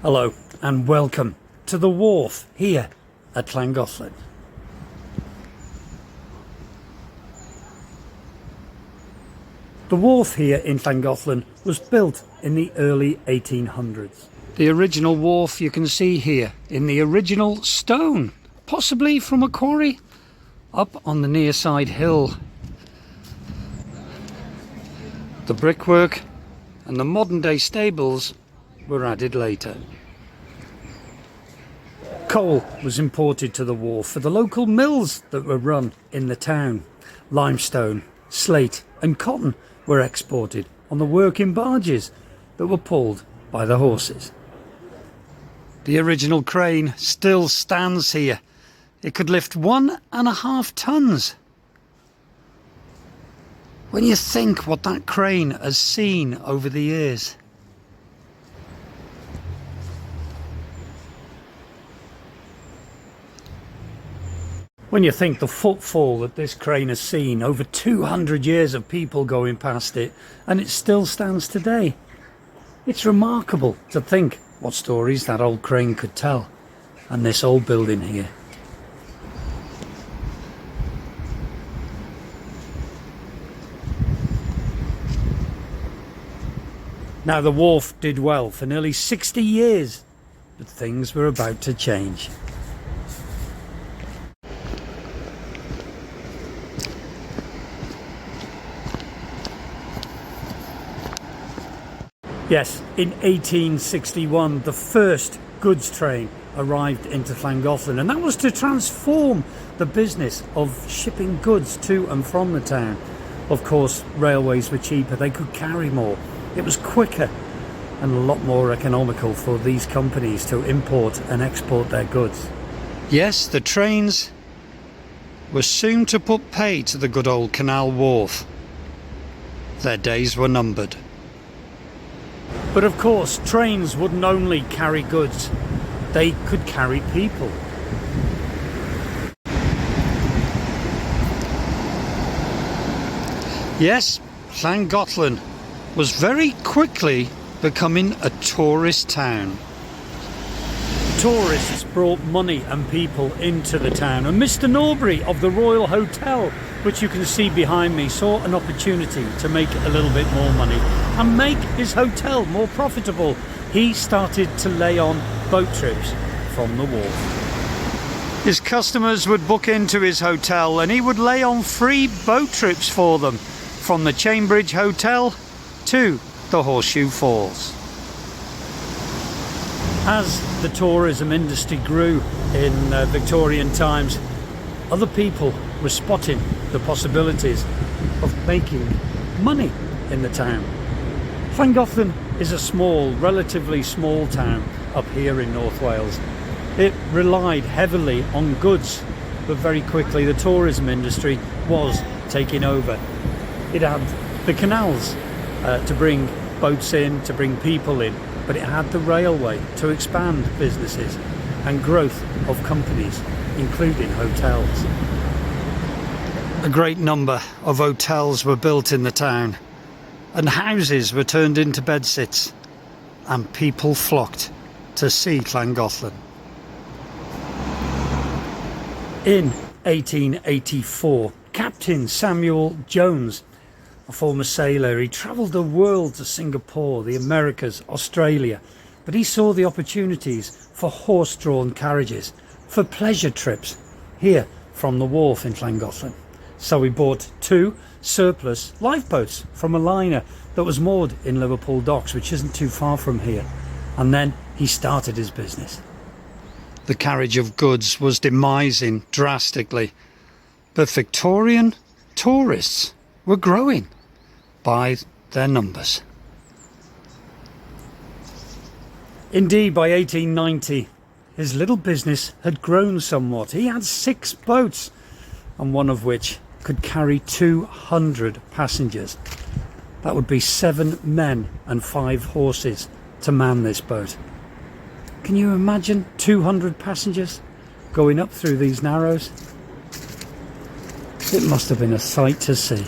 Hello and welcome to the wharf here at Llangollen. The wharf here in Llangollen was built in the early 1800s. The original wharf you can see here in the original stone, possibly from a quarry up on the near side hill. The brickwork and the modern day stables were added later. Coal was imported to the wharf for the local mills that were run in the town. Limestone, slate and cotton were exported on the working barges that were pulled by the horses. The original crane still stands here. It could lift 1.5 tons. When you think what that crane has seen over the years. When you think the footfall that this crane has seen, over 200 years of people going past it, and it still stands today. It's remarkable to think what stories that old crane could tell, and this old building here. Now the wharf did well for nearly 60 years, but things were about to change. Yes, in 1861 the first goods train arrived into Llangollen, and that was to transform the business of shipping goods to and from the town. Of course, railways were cheaper, they could carry more. It was quicker and a lot more economical for these companies to import and export their goods. Yes, the trains were soon to put pay to the good old canal wharf. Their days were numbered. But of course, trains wouldn't only carry goods, they could carry people. Yes, Llangollen was very quickly becoming a tourist town. Tourists brought money and people into the town, and Mr. Norbury of the Royal Hotel, which you can see behind me, saw an opportunity to make a little bit more money and make his hotel more profitable. He started to lay on boat trips from the wharf. His customers would book into his hotel and he would lay on free boat trips for them from the Cambridge Hotel to the Horseshoe Falls. As the tourism industry grew in Victorian times, other people were spotting the possibilities of making money in the town. Llangollen is a small, relatively small town up here in North Wales. It relied heavily on goods, but very quickly the tourism industry was taking over. It had the canals to bring boats in, to bring people in, but it had the railway to expand businesses and growth of companies, including hotels. A great number of hotels were built in the town, and houses were turned into bedsits, and people flocked to see Llangollen. In 1884, Captain Samuel Jones, a former sailor, he travelled the world to Singapore, the Americas, Australia, but he saw the opportunities for horse-drawn carriages, for pleasure trips here from the wharf in Llangollen. So he bought 2 surplus lifeboats from a liner that was moored in Liverpool docks, which isn't too far from here, and then he started his business. The carriage of goods was demising drastically, but Victorian tourists were growing by their numbers. Indeed, by 1890, his little business had grown somewhat. He had 6 boats, and one of which could carry 200 passengers. That would be 7 men and 5 horses to man this boat. Can you imagine 200 passengers going up through these narrows? It must have been a sight to see.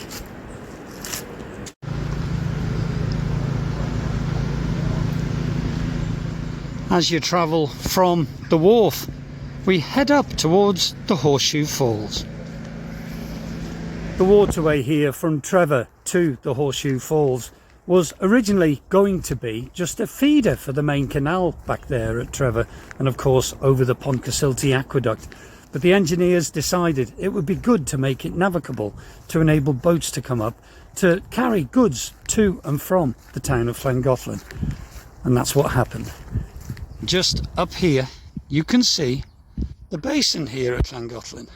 As you travel from the wharf, we head up towards the Horseshoe Falls. The waterway here from Trevor to the Horseshoe Falls was originally going to be just a feeder for the main canal back there at Trevor, and of course over the Pontcysyllte aqueduct. But the engineers decided it would be good to make it navigable, to enable boats to come up to carry goods to and from the town of Llangollen. And that's what happened. Just up here you can see the basin here at Llangollen.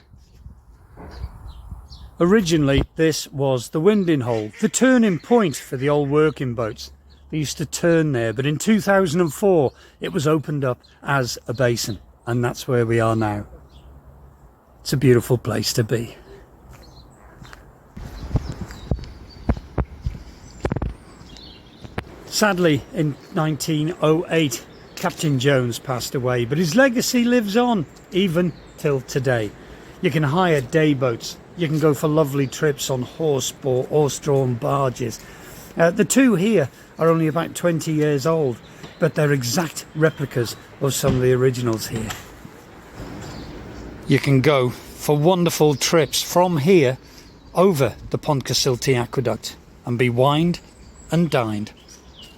Originally this was the winding hole, the turning point for the old working boats. They used to turn there, but in 2004 it was opened up as a basin, and that's where we are now. It's a beautiful place to be. Sadly, in 1908 Captain Jones passed away, but his legacy lives on even till today. You can hire day boats, you can go for lovely trips on horse-drawn barges. The two here are only about 20 years old, but they're exact replicas of some of the originals here. You can go for wonderful trips from here over the Pontcysyllte aqueduct and be wined and dined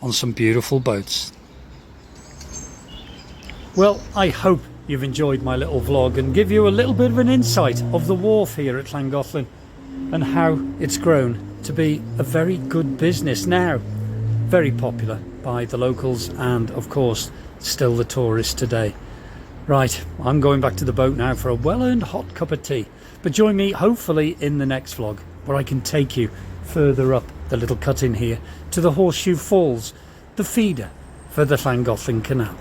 on some beautiful boats. Well, I hope you've enjoyed my little vlog and give you a little bit of an insight of the wharf here at Llangollen and how it's grown to be a very good business now. Very popular by the locals and of course still the tourists today. Right, I'm going back to the boat now for a well-earned hot cup of tea. But join me hopefully in the next vlog where I can take you further up the little cut in here to the Horseshoe Falls, the feeder for the Llangollen Canal.